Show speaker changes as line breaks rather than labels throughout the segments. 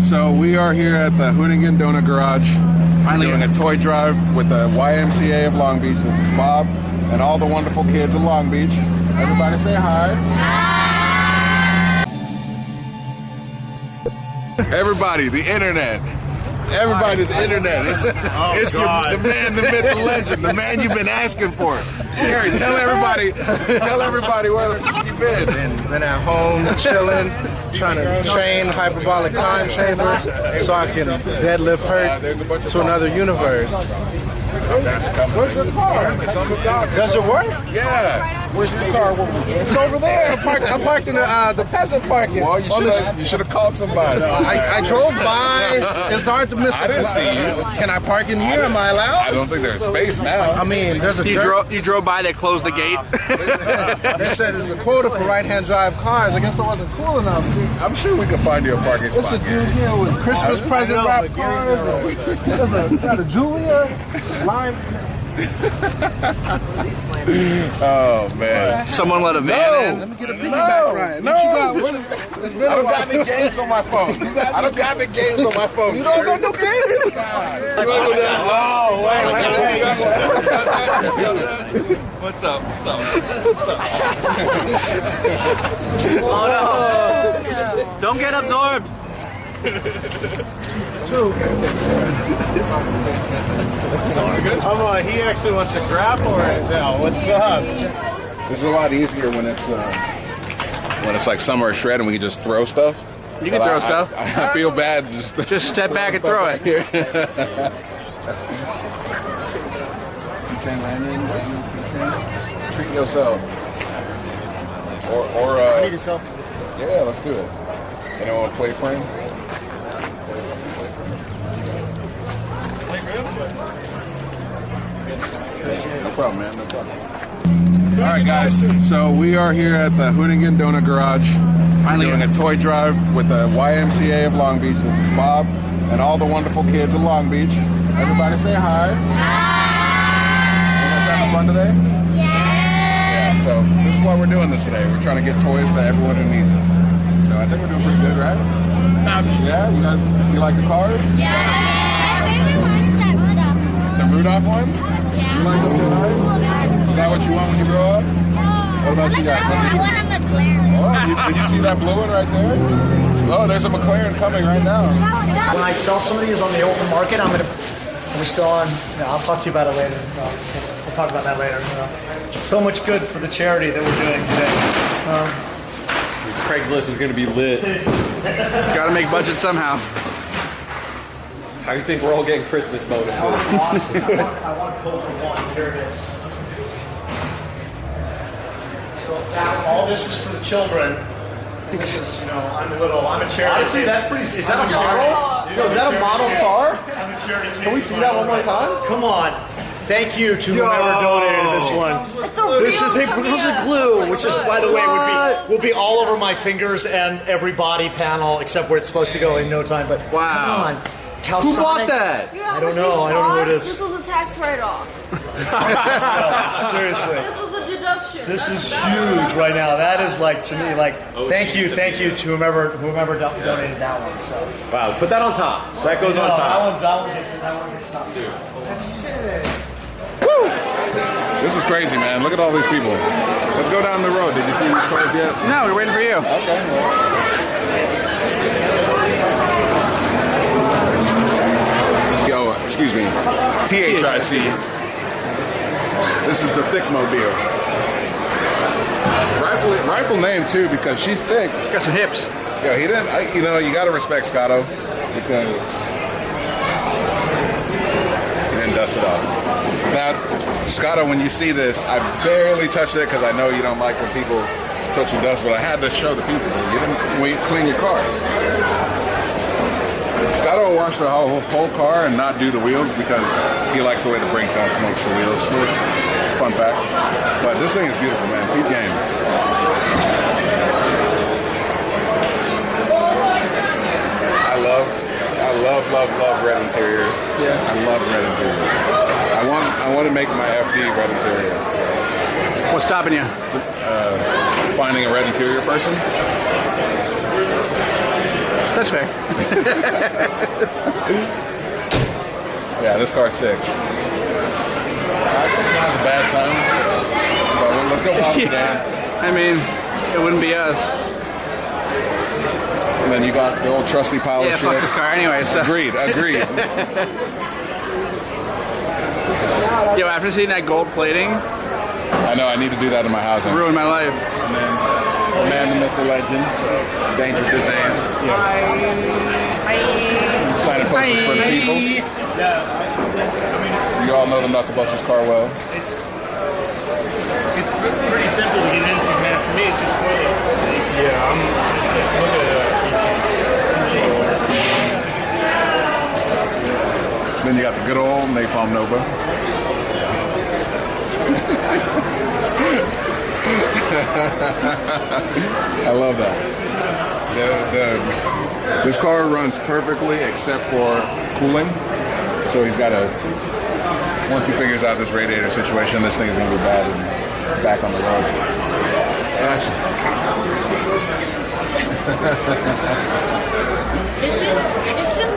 So we are here at the Hoonigan Donut Garage, finally doing a toy drive with the YMCA of Long Beach. This is Bob and all the wonderful kids of Long Beach. Everybody say hi. Hi. Everybody, the internet. Everybody, the internet. It's the man, the myth, the legend, the man you've been asking for. Gary, tell everybody where the f you
Been at home, chilling, trying to train hyperbolic time chamber so I can deadlift hurt to another universe.
Where's your car? It's on the dock.
Does it work?
Yeah.
Where's your car? It's over there. I'm parked in the peasant parking.
Well, you should have called somebody.
I drove by. It's hard to miss.
I didn't see you.
Can I park in here? Am I allowed?
I don't think there's space now.
I mean, there's a
You drove by, they closed the gate.
They said there's a quota for right-hand drive cars. I guess I wasn't cool enough.
I'm sure we can find you a parking spot.
It's a dude here with Christmas present wrap cars. Got a Julia line.
Oh man!
Someone let a man in.
Let me get a piggyback ride.
I don't got any games on my phone. I don't got any games on my phone.
You don't got no games?
Oh, wait. What's up? Oh no! Don't get absorbed.
He actually wants to grapple right now. What's up?
This is a lot easier when it's like summer shred and we can just throw stuff.
You can throw stuff.
I feel bad.
Just step back and throw it.
Treat yourself. Or
Treat yourself.
Yeah, let's do it. Anyone want to play frame? No problem, man. No problem. All right, guys. So we are here at the Hoonigan Donut Garage, finally doing a toy drive with the YMCA of Long Beach. This is Bob and all the wonderful kids of Long Beach. Everybody say hi. Hi. You guys having fun today? Yeah. So this is why we're doing this today. We're trying to get toys to everyone who needs it. So I think we're doing pretty good, right? Yeah. You guys, you like the cars?
Yeah.
The Rudolph one?
Yeah.
You like the Rudolph? Is that what you want when you grow up? What about you guys?
I want a McLaren.
Oh, did you see that blue one right there? Oh, there's a McLaren coming right now.
When I sell some of these on the open market, are we still on? No, I'll talk to you about it later. We'll talk about that later. So much good for the charity that we're doing today.
Craigslist is going to be lit.
Got to make budget somehow.
How do you think we're all getting Christmas bonuses?
I want both for one. Here it is. So all this is for the children. This is, I'm a charity.
Honestly, that's pretty. Is that a model? Is that a model car?
I'm a charity.
Can we see that one more time?
Come on. Thank you to whoever donated this one. This is they put a glue, which is, by the way, will be all over my fingers and every body panel except where it's supposed to go in no time. But
wow.
Come on.
Who bought that?
Yeah,
I don't know who it is.
This was a tax write-off.
Seriously.
This was a deduction.
This is huge right now. That is to me thank you to whomever donated that one. So
Wow, put that on top. So that goes on top.
That one gets top too. That's sick.
Woo! This is crazy, man. Look at all these people. Let's go down the road. Did you see these cars yet?
No, we're waiting for you.
Okay. Excuse me, THIC. This is the Thick Mobile. Rifle name too because she's thick.
She's got some hips.
Yeah, he didn't. You gotta respect Scotto because he didn't dust it off. Now, Scotto, when you see this, I barely touched it because I know you don't like when people touch and dust, but I had to show the people. You didn't clean your car. Scotto will wash the whole car and not do the wheels because he likes the way the brake pad smokes the wheels. Fun fact. But this thing is beautiful, man. Peep game. I love red interior. Yeah. I love red interior. I want to make my FD red interior.
What's stopping you?
Finding a red interior person.
That's fair.
Yeah, this car's sick. This now's a bad time. But let's go pop it down.
I mean, it wouldn't be us.
And then you got the old trusty power
Yeah, fuck this car anyway. So.
Agreed.
Yo, after seeing that gold plating,
I know, I need to do that in my house.
ruined my life.
And then the man, the myth, the legend, Danger Dizan. Signing posters for the people. You all know the Knucklebusters car well.
It's pretty simple to get into, man. For me, it's just cool. Yeah, I'm looking at
Then you got the good old Napalm Nova. I love that. This car runs perfectly except for cooling. So he's got to, once he figures out this radiator situation, this thing is going to be bad and back on the road.
It's in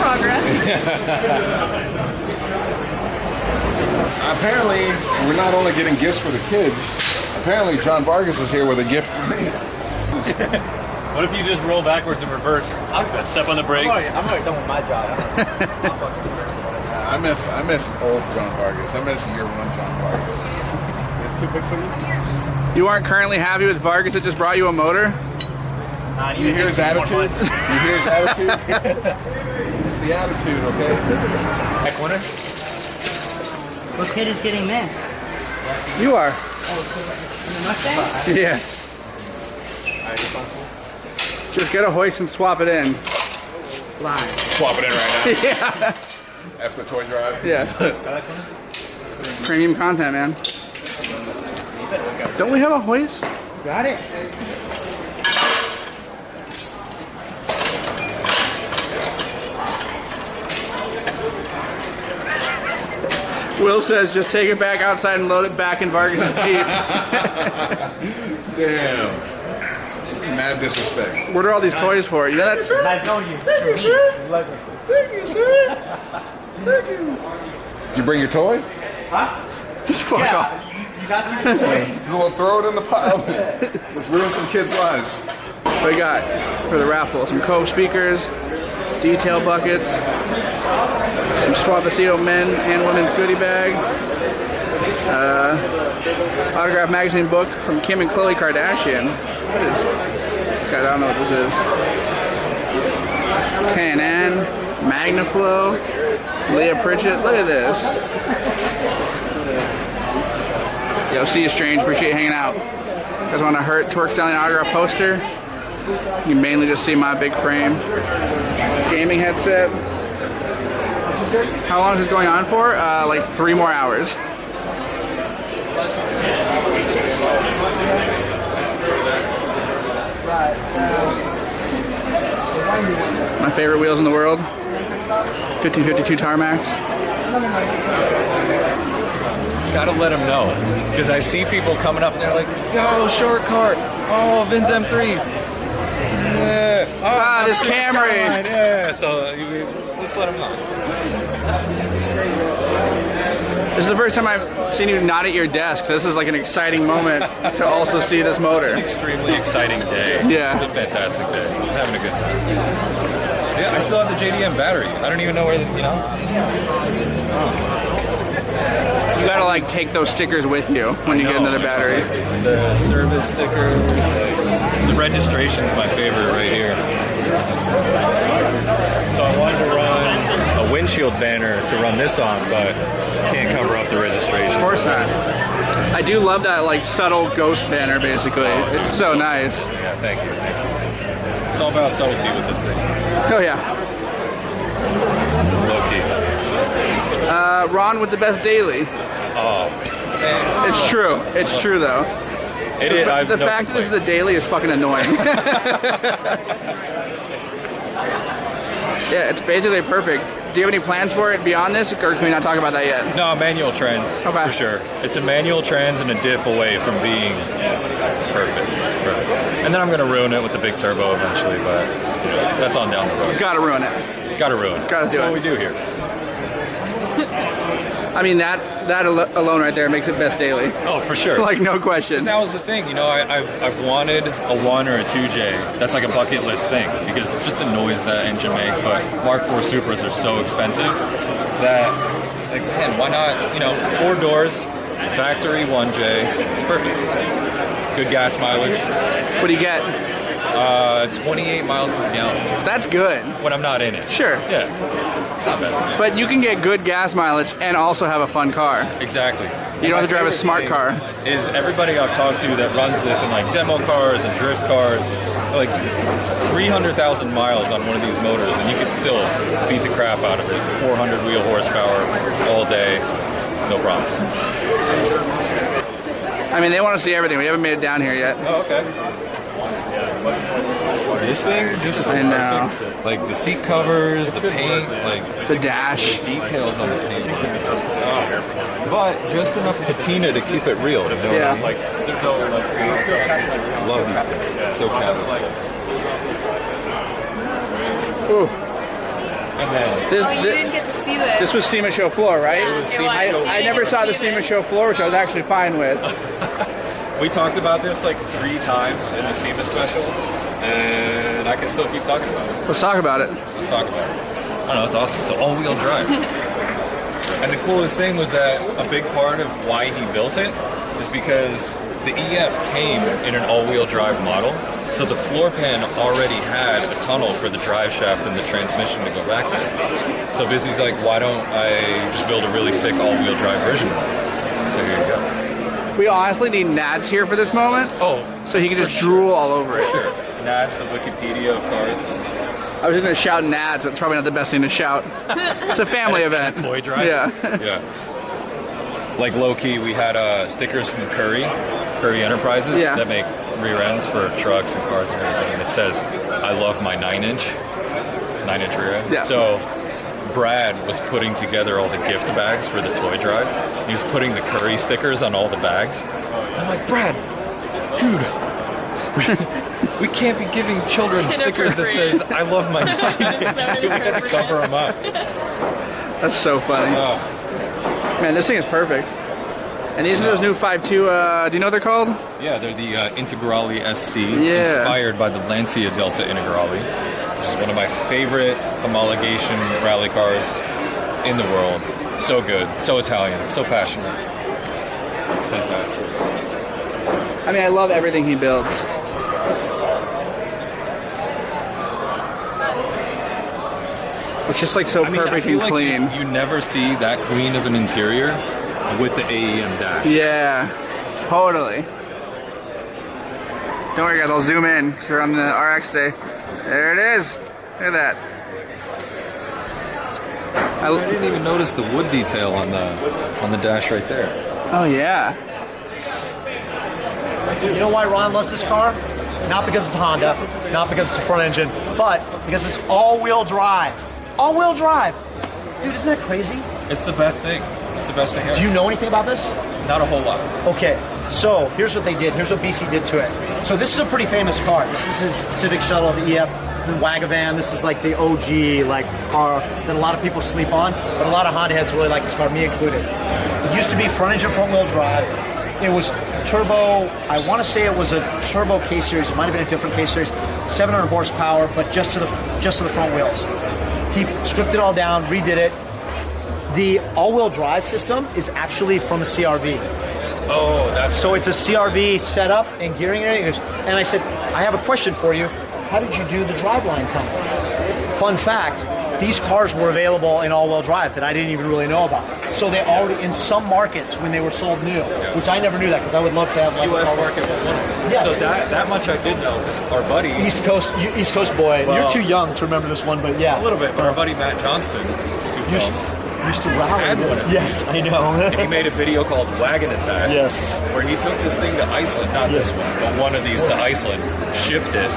progress.
Apparently, we're not only getting gifts for the kids. Apparently, John Vargas is here with a gift for me.
What if you just roll backwards and reverse? Step on the brake.
I'm already done with my job.
I miss old John Vargas. I miss year one John Vargas.
It's too big for you?
You aren't currently happy with Vargas that just brought you a motor?
You hear his attitude? You hear his attitude? It's the attitude, okay?
Back winner?
What kid is getting that?
You are.
The Mustang?
Yeah. Just get a hoist and swap it in.
Live.
Swap it in right now.
Yeah.
After the toy drive.
Yeah. Premium content, man. Don't we have a hoist?
Got it.
Will says just take it back outside and load it back in Vargas' Jeep.
Damn. Mad disrespect.
What are all these toys for? You know that's
I know you.
Thank you, sir. Thank you, sir. Thank you. You bring your toy?
fuck off.
You got some toy?
We'll throw it in the pile. Let's ruin some kids' lives.
They got for the raffle some Cove speakers, detail buckets, some Suavecito men and women's goodie bag, autograph magazine book from Kim and Khloe Kardashian. What is? I don't know what this is. K&N, Magnaflow, Leah Pritchett. Look at this. Yo, see you, Strange. Appreciate you hanging out. You guys want a Hurt Twerk Stallion autograph poster? You can mainly just see my big frame. Gaming headset. How long is this going on for? Like 3 more hours. My favorite wheels in the world. 1552 Tarmacs.
Gotta let them know, because I see people coming up and they're like, "Yo, short cart. Oh, Vin's M3. Yeah.
This Camry.
Yeah." So let's let them know.
This is the first time I've seen you not at your desk. So this is like an exciting moment to also see this motor.
It's an extremely exciting day.
Yeah.
It's a fantastic day. I'm having a good time. Yeah, I still have the JDM battery. I don't even know where,
You gotta like take those stickers with you when you get another battery.
The service stickers, the registration's my favorite right here. So I wanted to run a windshield banner to run this on, but can't cover up the registration.
Of course not. I do love that like subtle ghost banner basically. It's so nice.
Yeah, thank you. It's all about subtlety with this thing.
Oh yeah.
Low key.
Ron with the best daily.
Oh, man.
It's true. It's true though.
It is.
The fact that this is a daily is fucking annoying. Yeah, it's basically perfect. Do you have any plans for it beyond this, or can we not talk about that yet?
No, manual trans,
Okay.
for sure. It's a manual trans and a diff away from being perfect. And then I'm going to ruin it with the big turbo eventually, but that's on down the road.
Gotta ruin it.
Gotta ruin it.
Gotta do
That's what
it.
we do here.
I mean, that alone right there makes it best daily.
Oh, for sure.
Like, no question.
That was the thing, you know, I've wanted a 1 or a 2J. That's like a bucket list thing because just the noise that engine makes. But Mark IV Supras are so expensive that it's like, man, why not, you know, 4 doors, factory 1J. It's perfect. Good gas mileage.
What do you get?
28 miles to the gallon.
That's good.
When I'm not in it.
Sure.
Yeah. It's not bad.
But you can get good gas mileage and also have a fun car.
Exactly.
You don't have to drive a smart car.
Is everybody I've talked to that runs this in like demo cars and drift cars, like 300,000 miles on one of these motors, and you can still beat the crap out of it. 400 wheel horsepower all day, no problems.
I mean, they want to see everything. We haven't made it down here yet.
Oh, okay. This thing just so
I know.
perfect. Like the seat covers, the paint, like
The dash.
the details on the paint. But just enough patina to keep it real. You know?
Yeah.
Like there's no like. Love these things. So catalyst.
Ooh.
And then
This,
Oh, you didn't get to see this.
this was SEMA show floor, right?
It was SEMA
I,
show
I never saw the SEMA show floor, which I was actually fine with.
we talked about this like 3 times in the SEMA special, and I can still keep talking about it.
Let's talk about it.
Let's talk about it. I don't know, it's awesome. It's an all-wheel drive. And the coolest thing was that a big part of why he built it is because the EF came in an all-wheel drive model, so the floor pan already had a tunnel for the drive shaft and the transmission to go back there. So Busy's like, why don't I just build a really sick all-wheel drive version of it? So here you go.
We honestly need Nads here for this moment,
Oh,
so he can just drool all over it.
sure. That's the Wikipedia of cars.
I was just going to shout Nads, but it's probably not the best thing to shout. It's a family event.
Toy drive?
Yeah.
Yeah. Like low-key, we had stickers from Curry Enterprises
Yeah.
that make rear ends for trucks and cars and everything. And it says, I love my 9-inch rear end.
Yeah.
So Brad was putting together all the gift bags for the toy drive. He was putting the Curry stickers on all the bags. I'm like, Brad, dude, we can't be giving children stickers that says, I love my 9-inch. We had to cover them up.
That's so funny. Man, this thing is perfect. And these are those new 5.2, do you know what they're called?
Yeah, they're the Integrale SC,
Yeah.
inspired by the Lancia Delta Integrale, which is one of my favorite homologation rally cars in the world. So good, so Italian, so passionate. Fantastic.
I mean, I love everything he builds. It's just like so
I
perfect
feel
and
like
clean.
You never see that clean of an interior with the AEM dash.
Yeah, totally. Don't worry, guys. I'll zoom in. We're on the RX day. There it is. Look at that.
I didn't even notice the wood detail on the dash right there.
Oh yeah.
You know why Ron loves this car? Not because it's a Honda, not because it's a front engine, but because it's all-wheel drive. All-wheel drive. Dude, isn't that crazy?
It's the best thing. It's the best thing ever.
Do you know anything about this?
Not a whole lot.
Okay, so here's what they did. Here's what BC did to it. So this is a pretty famous car. This is his Civic Shuttle, the EF, the Wagavan. This is like the OG car that a lot of people sleep on, but a lot of Honda heads really like this car, me included. It used to be front engine, front wheel drive. It was turbo. I want to say it was a turbo K series. It might have been a different K series. 700 horsepower, but just to the front wheels. He stripped it all down, redid it. The all-wheel drive system is actually from a CRV.
Oh, that's
So it's a CRV setup and gearing and everything. And I said, I have a question for you. How did you do the driveline tunnel? Fun fact, these cars were available in all-wheel drive that I didn't even really know about. So they already, in some markets when they were sold new, which I never knew that because I would love to have like
U.S.
a car.
market was one of them.
Yes.
So that much I did know. 'Cause our buddy,
East Coast boy.
Well,
You're too young to remember this one, but yeah.
a little bit, but our buddy Matt Johnston, who
Used,
films,
used to rally.
had one
this.
of
Yes, I know.
he made a video called Wagon Attack.
Yes.
Where he took this thing to Iceland, not this one, but one of these to Iceland, shipped it,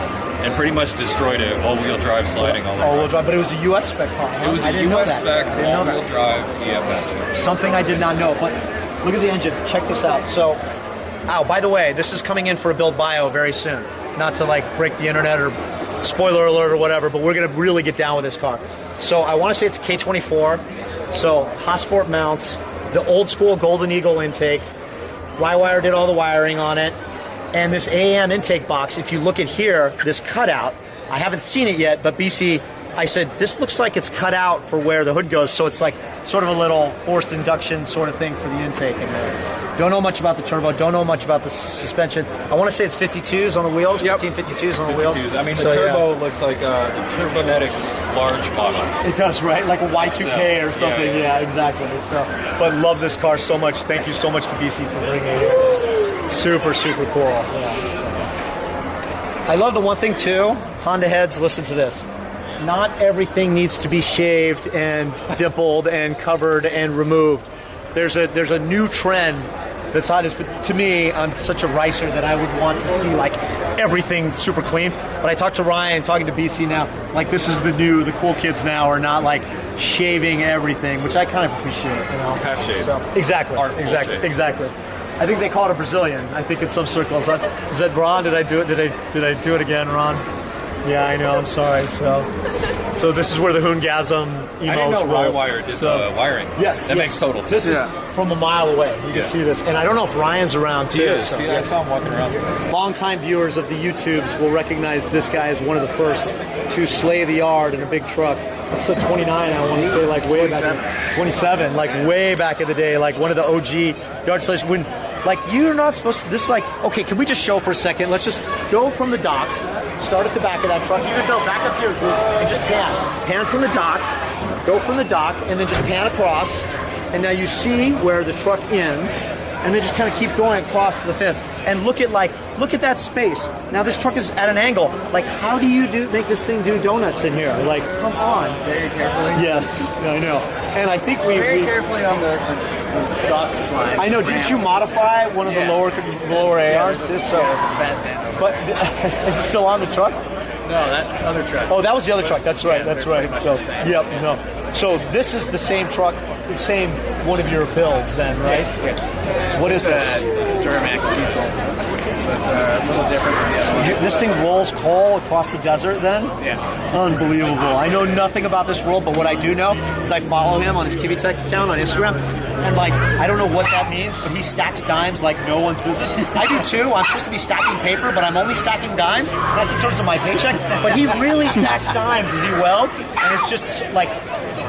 and pretty much destroyed it, all-wheel drive sliding all
All-wheel
over.
drive, but it was a U.S. spec car. Huh?
It was
I
a
didn't know
U.S.
that.
spec
I didn't know that.
all-wheel drive EF engine.
Something I did not know, but look at the engine. Check this out. So, by the way, this is coming in for a build bio very soon. not to like break the internet or spoiler alert or whatever, but we're going to really get down with this car. So I want to say it's K24. So Hotsport mounts, the old school Golden Eagle intake. Y-Wire did all the wiring on it. And this AM intake box, if you look at here, this cutout, I haven't seen it yet, but BC, I said, this looks like it's cut out for where the hood goes, so it's like sort of a little forced induction sort of thing for the intake in there. Don't know much about the turbo, don't know much about the suspension. I want to say it's 52s on the wheels, 1552s on the wheels.
I mean, the turbo looks like the Turbonetics large model.
It does, right? Like a Y2K or something. Yeah, exactly. So, but love this car so much. Thank you so much to BC for bringing it here. Super, super cool. Yeah. I love the one thing too, Honda heads, listen to this. Not everything needs to be shaved and dimpled and covered and removed. There's a new trend that's hot. To me, I'm such a ricer that I would want to see like everything super clean. But I talked to Ryan, talking to BC now, like this is the cool kids now are not like shaving everything, which I kind of appreciate. You know,
half shave.
So, exactly. I think they call it a Brazilian. I think in some circles. Is that Ron? Did I do it? Did I do it again, Ron? Yeah, I know. I'm sorry. So this is where the Hoongasm emotes
I didn't know
roll.
Y-Wire did the wiring.
Yes,
that makes total sense.
This is from a mile away. You can see this, and I don't know if Ryan's around too.
He is.
So,
I saw him walking around today.
Longtime viewers of the YouTubes will recognize this guy as one of the first to slay the yard in a big truck. Episode 29, I want to say, like way back. 27, like way back in the day, like one of the OG yard slays. When, like, you're not supposed to. This, like, okay, can we just show for a second? Let's just go from the dock. Start at the back of that truck. You can go back up here, Drew, and just pan. Pan from the dock, go from the dock, and then just pan across. And now you see where the truck ends, and then just kind of keep going across to the fence. And look at that space. Now this truck is at an angle. Like, how do you make this thing do donuts in here? Like, come on.
Very carefully.
Yes, I know. And I think we
carefully on the dock slide.
I know. Didn't you modify one of the lower ARs just so? But is it still on the truck?
No, that other truck.
Oh, that was the other truck. That's right. That's right. So, yep. No. So this is the same truck, the same one of your builds, then, right?
Yeah.
What is this?
Duramax diesel. So it's a little different from the other one.
This thing rolls coal across the desert, then?
Yeah.
Unbelievable. I know nothing about this world, but what I do know is I follow him on his Kibitech account on Instagram, and like, I don't know what that means, but he stacks dimes like no one's business. I do too. I'm supposed to be stacking paper, but I'm only stacking dimes. That's in terms of my paycheck. But he really stacks dimes as he welds, and it's just like,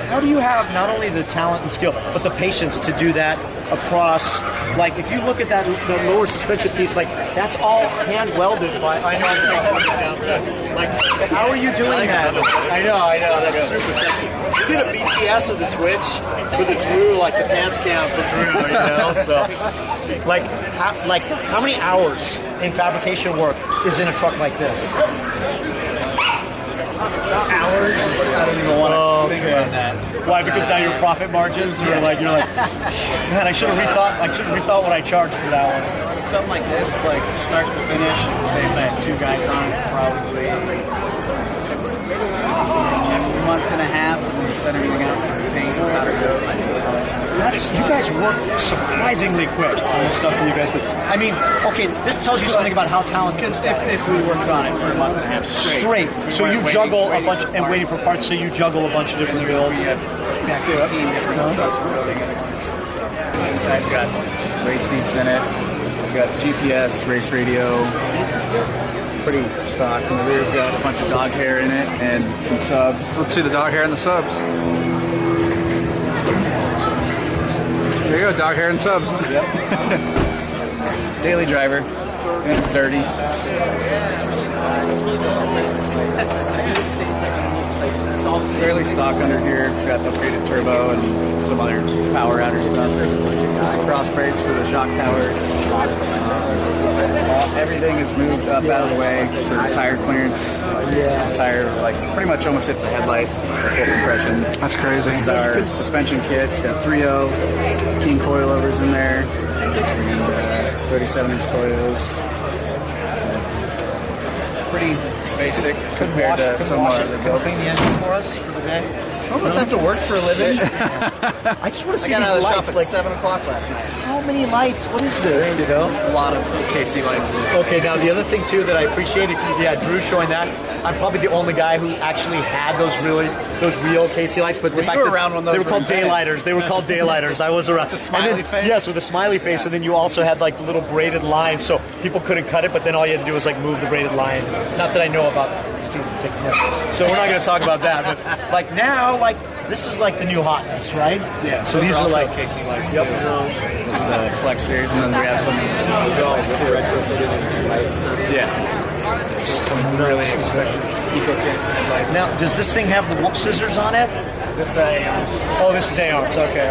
how do you have not only the talent and skill, but the patience to do that across, like, if you look at that, the lower suspension piece, like, that's all hand welded by, I know, like, how are you doing that? I know, that's super sexy. You did a BTS of the Twitch for the Drew, like the pants cam for Drew, you know, so, like, how many hours in fabrication work is in a truck like this?
Hours? I don't even want to think about that.
Why? Because now your profit margins are like, you're like, man, I should have rethought what I charged for that one.
Something like this, like start to finish, say if I had two guys on it, probably a month and a half, and we set everything out for paint, powder coat.
You guys work surprisingly quick on the stuff that you guys do. I mean, okay, this tells you something about how talented this guy is.
If we worked on it for a month and a half straight.
So you juggle a bunch, and waiting for parts, so you juggle a bunch of different builds.
We have 15 different trucks we're building at once. Inside's got race seats in it. We've got GPS, race radio, pretty stock. And the rear's got a bunch of dog hair in it and some subs.
Let's see the dog hair and the subs. There you go, dog hair and subs.
Yep. Daily driver. And it's dirty. It's all fairly stock under here. It's got upgraded turbo and some other power outer stuff. Just a cross brace for the shock towers. Everything is moved up out of the way for tire clearance. Tire, like, pretty much almost hits the headlights. Full compression.
That's crazy.
This is our suspension kit. It's got 3.0 King coilovers in there. And 37-inch Toyos. Pretty basic compared to some other builds.
Clean the engine for us for the day.
Some of us have to work for a living.
I just want to
I
see
got
these
out of the shop
lights.
at
Like,
7 o'clock last night.
how many lights? What is this? You know?
A lot of KC lights.
Okay, now the other thing too that I appreciate, if you had Drew showing that, I'm probably the only guy who actually had those real KC lights. But
Well, you were around when those
they were
were
called
invented.
daylighters. They were called daylighters. I was around.
The smiley
And then-
face?
Yes, with a smiley face, and then you also had like the little braided lines, so people couldn't cut it. But then all you had to do was like move the braided line. Not that I know about stupid technique, so we're not going to talk about that. But like now, like this is like the new hotness, right?
Yeah.
So these are like
KC lights.
Yep.
Those are the Flex series, and then we have some. Some really expensive EcoTint headlights.
Now, does this thing have the whoop scissors on it?
That's a.
Oh, this is A-arms. Okay.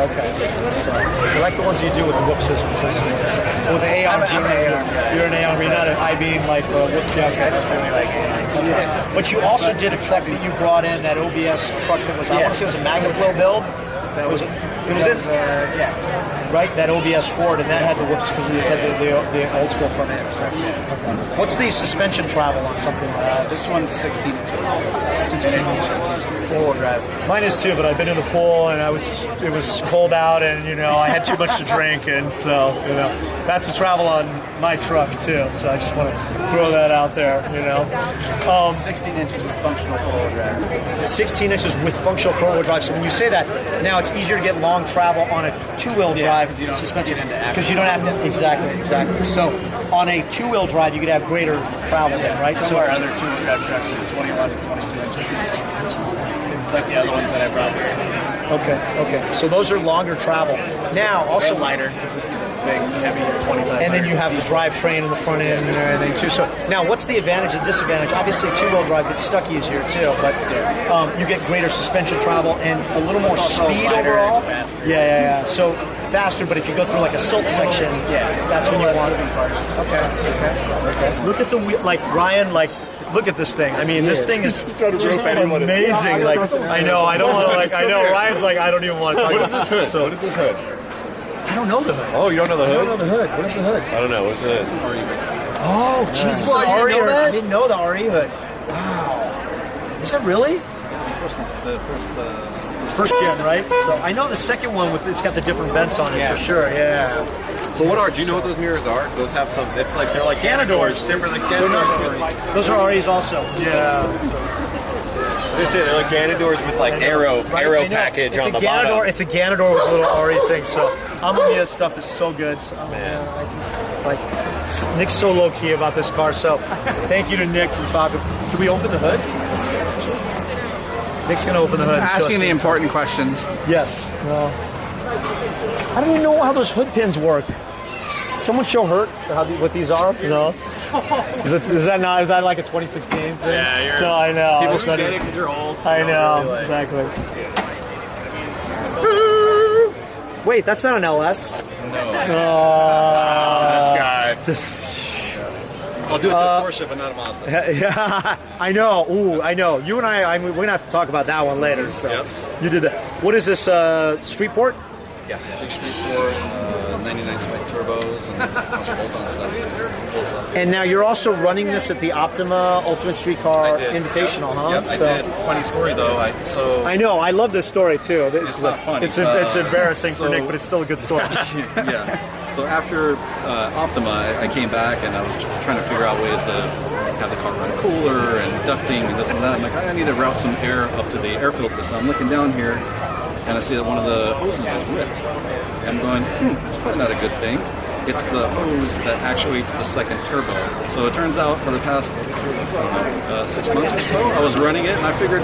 So, I like the ones you do with the whoop scissors. With the A-arms,
I'm an A-arm guy.
you're an A-arm. You're not an I-beam like whoop. Yeah, okay.
I just really like it.
But you also did a truck that you brought in, that OBS truck that was, I want to say it was a Magnaflow build. It was in, right? That OBS Ford, and that had the whoops because it had the old school front end. So. Okay. What's the suspension travel on something like that?
This one's 16 inches. 16 inches. Four-wheel drive.
Mine is too, but I've been in the pool and it was cold out, and I had too much to drink, and so that's the travel on my truck too. So I just want to throw that out there.
16 inches with functional four-wheel drive.
16 inches with functional four-wheel drive. So when you say that, now it's easier to get long travel on a two-wheel drive
because you don't
suspension
get into action.
because you don't have to exactly. So on a two-wheel drive, you could have greater travel, right?
Some of our other two-wheel drive trucks are 21 to 22 inches. Like the other ones that I brought here.
Okay. So those are longer travel. Now, also
lighter, because this is big, heavy, 25.
and then you have the drivetrain in the front end and everything too. So now, what's the advantage and disadvantage? Obviously, two-wheel drive gets stuck easier too, but you get greater suspension travel and a little more speed
lighter
overall.
and faster.
Yeah. So faster, but if you go through like a silt section, that's when you want. Okay. Look at the wheel, like Ryan, like. Look at this thing. I mean, this thing is just amazing. Like, I know. I don't want to. Like, I know. Ryan's like, I don't even want to talk.
What is this hood?
So,
What is this hood?
I don't know the hood.
Oh, you don't know the
I don't
hood?
know the hood. What is the hood?
I don't know. What's this?
Oh, Jesus!
Well, you
RE
didn't know
hood.
that?
I didn't know the RE hood. Wow. Is that really?
The
First gen, right? So I know the second one with it's got the different vents on it for sure. Yeah.
So do you know what those mirrors are? Those have some. It's like they're like
Ganadors.
They're like Ganadors.
Those are REs also. Yeah.
They're like Ganadors with like arrow
I know.
package
It's
on
a
the
Ganador,
bottom.
It's a Ganador with little RE thing. So Amamiya's stuff is so good. So, Nick's so low key about this car. So thank you to Nick from Falcon. Can we open the hood? Nick's gonna open the hood. and show us
Asking the
inside.
important questions.
Yes. No. I don't even know how those hood pins work. Someone show Hurt what these are? No. Is that like a 2016 thing?
Yeah,
So I know.
People
It's not
get it
even-
because you're old. So
I
you don't
know.
really like-
Exactly. Wait, that's not an LS.
No.
This
guy.
I'll do it to a Porsche, but not a Mazda.
Yeah, I know. Ooh, I know. You and we're gonna have to talk about that one later. So
Yep.
you did that. What is this? Streetport?
Yeah, big Street Ford, 99 spike turbos, and a bunch of bolt-on stuff. Cool stuff.
And now you're also running this at the Optima Ultimate Streetcar
I did.
Invitational, huh?
Yep, I did. Funny story though.
I know. I love this story too.
It's not funny.
It's embarrassing for Nick, but it's still a good story.
Yeah. So after Optima, I came back and I was trying to figure out ways to have the car run cooler and ducting and this and that. I'm like, I need to route some air up to the air filter. So I'm looking down here and I see that one of the hoses is ripped. I'm going, that's probably not a good thing. It's the hose that actuates the second turbo. So it turns out for the past 6 months or so, I was running it and I figured,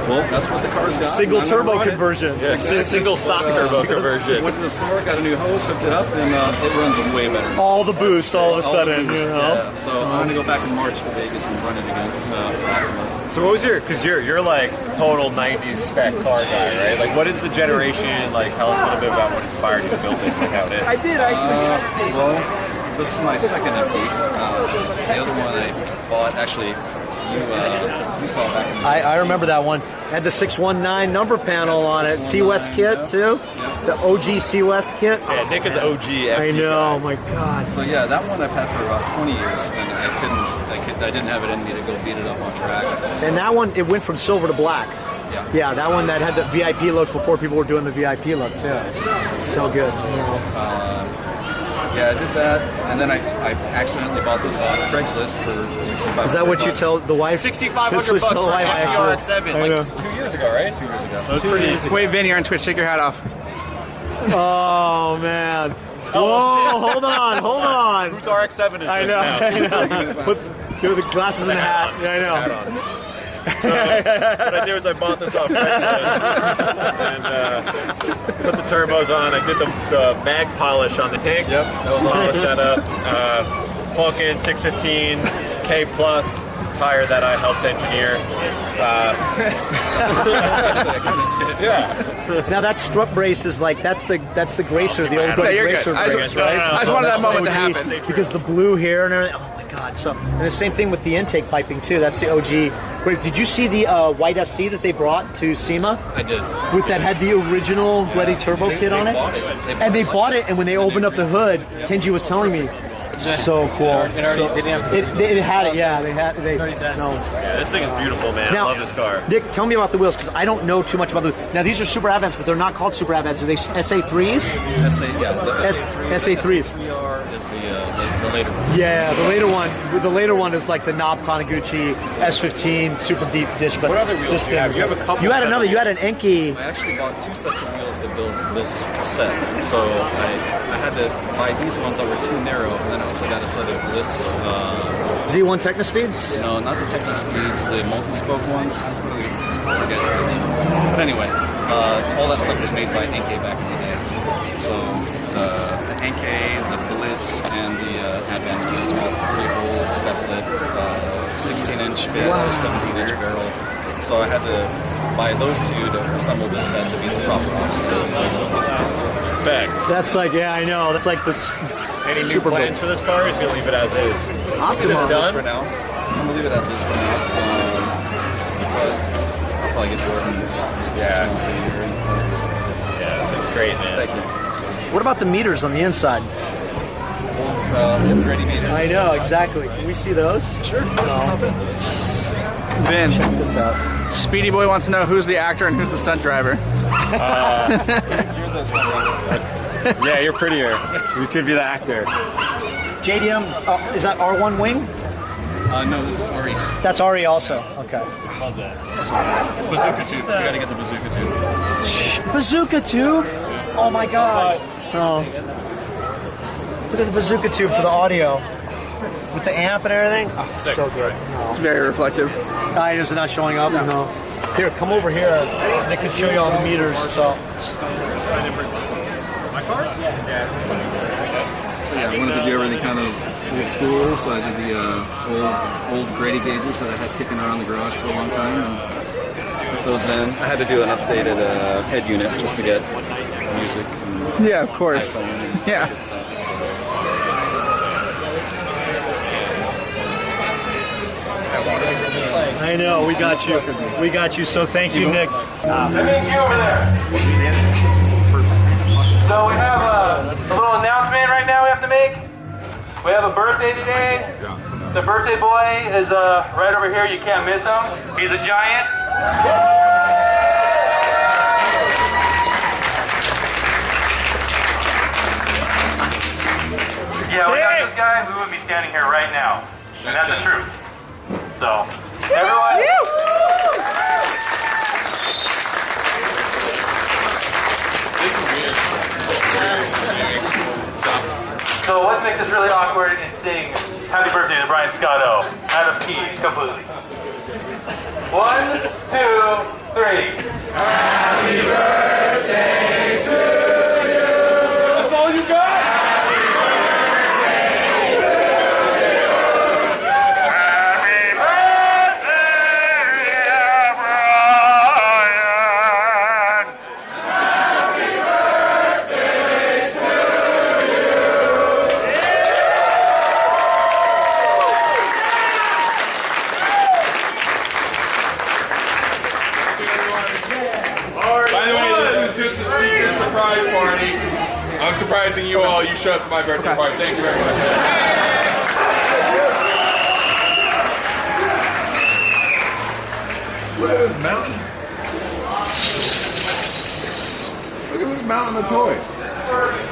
well, that's what the car's got.
Single
I'm gonna
turbo
run it.
conversion.
Yeah, exactly.
Single stock turbo conversion.
Went to the store, got a new hose, hooked it up, and it runs way better.
All the boost, all of a
All the
sudden,
boost,
you know.
Yeah. So I'm gonna go back in March to Vegas and run it again. For Optima.
So what was because you're like total 90s spec car guy, right? Like what is the generation, like tell us a little bit about what inspired you to build this, like how it is.
I did
Well, this is my second MD. The other one I bought actually you saw back in the
I remember that one. Had the 619 number panel on it. C-West kit, too. The OG C-West kit.
Yeah, Nick is OG.
I know, oh my God.
So yeah, that one I've had for about 20 years, and I didn't have it in me to go beat it up on track.
And that one, it went from silver to black.
Yeah.
Yeah, that one that had the VIP look before people were doing the VIP look, too. So good.
Yeah, I did that, and then I accidentally bought this on Craigslist for $6,500.
Is that what you tell the wife?
$6,500
This was
for
the wife,
an
actually.
FDRX7, like 2 years ago, right?
2 years ago.
So it's pretty easy.
Wait, Vin, you're on Twitch. Take your hat off.
Oh, man. Whoa, hold on.
Whose RX-7 is this
I know. Give the glasses and the hat. Yeah, I know.
So what I did was I bought this off Craigslist and put the turbos on. I did the mag polish on the tank.
Yep.
That was all set up. Falcon 615 K Plus tire that I helped engineer.
Yeah.
Now that strut brace is like that's the Gracer, the old Gracer brace, right?
I just wanted that moment to
OG,
happen.
because the blue hair and everything. Oh my God! So and the same thing with the intake piping too. That's the OG. Wait, did you see the white FC that they brought to SEMA?
I did.
With that had the original Bloody Turbo kit on it. They bought it, and when they opened up the hood, Kenji was telling me. So cool. It had it, yeah. They no.
Yeah, this thing is beautiful, man.
Now,
I love this car.
Nick, tell me about the wheels, because I don't know too much about the. Now, these are Super Advents, but they're not called Super Advents. Are they SA3s? SA3s.
SA3R is the later one.
Yeah, the later one is like the Knob Taniguchi S15 super deep dish. But
what other wheels
this
do you have? You have a couple.
You had another. You had an Enki.
I actually bought 2 sets of wheels to build this set, so I had to buy these ones that were too narrow, and then I also got a set of Blitz.
Z1 Technospeeds?
No, not the Technospeeds, the multi-spoke ones. I forget their name. But anyway, all that stuff was made by Enkei back in the day. So the Enkei, the Blitz, and the Advent wheels were 3-hole step-lit, 16-inch fist, 17-inch barrel. So I had to buy those 2 to assemble this set to be the proper offset.
Respect.
That's like, yeah, I know. That's like the
Any new
super
plans for this car? Or is going to leave it as is?
Optimus.
Is it done?
For now. I'm going to leave it as is for now. But I'll probably get bored in 6 months to a year.
Yeah, this thing's great, man.
Thank you.
What about the meters on the inside?
Ready meters.
I know, exactly. Can we see those? Sure.
Vin,
Check this out.
Speedy Boy wants to know who's the actor and who's the stunt driver.
You're the stunt driver.
Yeah, you're prettier. You could be the actor.
JDM, is that R1 wing?
No, this is RE.
That's RE also. Okay.
Love that.
Bazooka tube. We got to get the bazooka tube.
Bazooka tube? Oh my God. Oh. Look at the bazooka tube for the audio. With the amp and everything. Oh, so good.
It's very reflective.
Is it not showing up? No. Here, come over here. Nick can show you all the meters. So.
My car? Yeah.
So yeah, I wanted to do everything kind of old school, so I did the old Grady gauges that I had kicking around the garage for a long time, and put those in. I had to do an updated head unit just to get music. And
Yeah, of course. Yeah.
I know, we got you. We got you, so thank you, Nick.
That means you over there. So we have a little announcement right now we have to make. We have a birthday today. The birthday boy is right over here. You can't miss him. He's a giant. Yeah, without this guy, we wouldn't be standing here right now. And that's the truth. So, everyone. So let's make this really awkward and sing Happy Birthday to Brian Scotto out of key completely. 1, 2, 3. Happy birthday to you. That's all you got? Happy birthday to you. Happy birthday, dear Brian. Happy birthday to you.
surprising you all. You showed up to my birthday party. Thank you very much. Look at this mountain. Look at this mountain of toys.